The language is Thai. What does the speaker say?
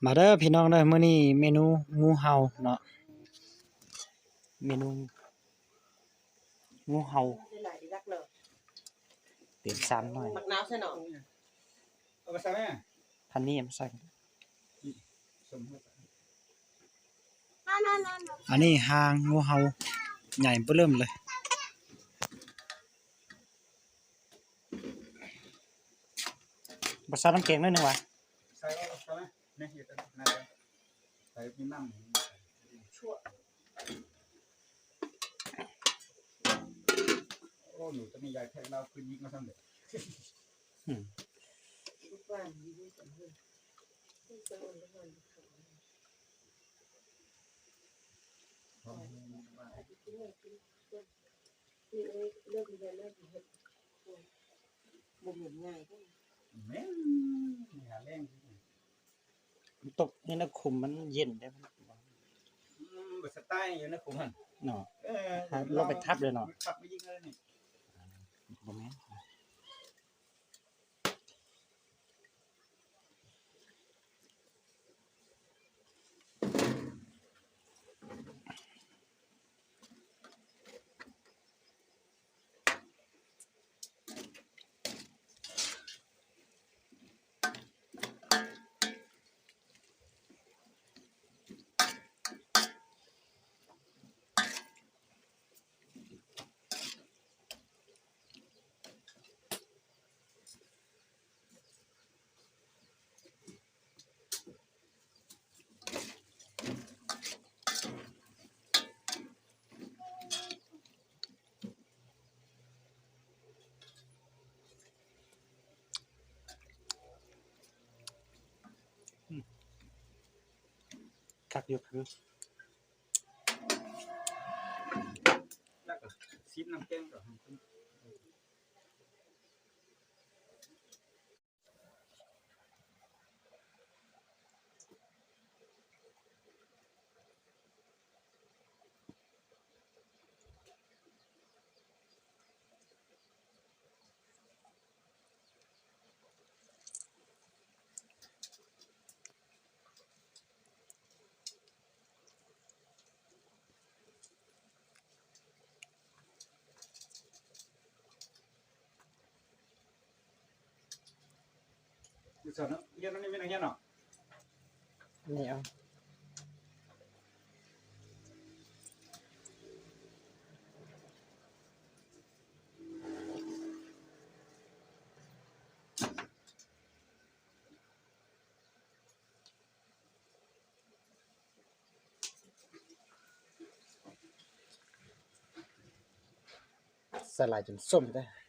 มาเด้อพี่น้องเด้อมื้อนี้เมนูงูเห่าเนาะเมนูงูเห่าเปลี่ยนซ้ำหน่อยมักนาวใช่เนาะเอาไปใส่ไหมพันนี้ใส่อันนี้หางงูเห่าใหญ่เบ้อเริ่มเลยบ่ใส่น้ำแกงด้วยนึงวะใส่เอาใส่ไหมเนี่ยอยู่ตรงนั้นใส่มีน้ำชั่วโอ้หนูจะมียายแทงเราคืนยิงมาทำเด็ดแม่หาแรงตกนี่นะคุมมันเย็นได้บ่สไตล์อยู่นะผมหันเนาะลงไปทับเลยเนาะทับไปยิงเลยนี่บ่แม่นคักอยู่แล้วก็ซีน้ำแกงก่อนดูสอนเนาะเยอะนั่นนี่ไม่ต้องเยอะเนาะนี่เอาสลายจนส้มได้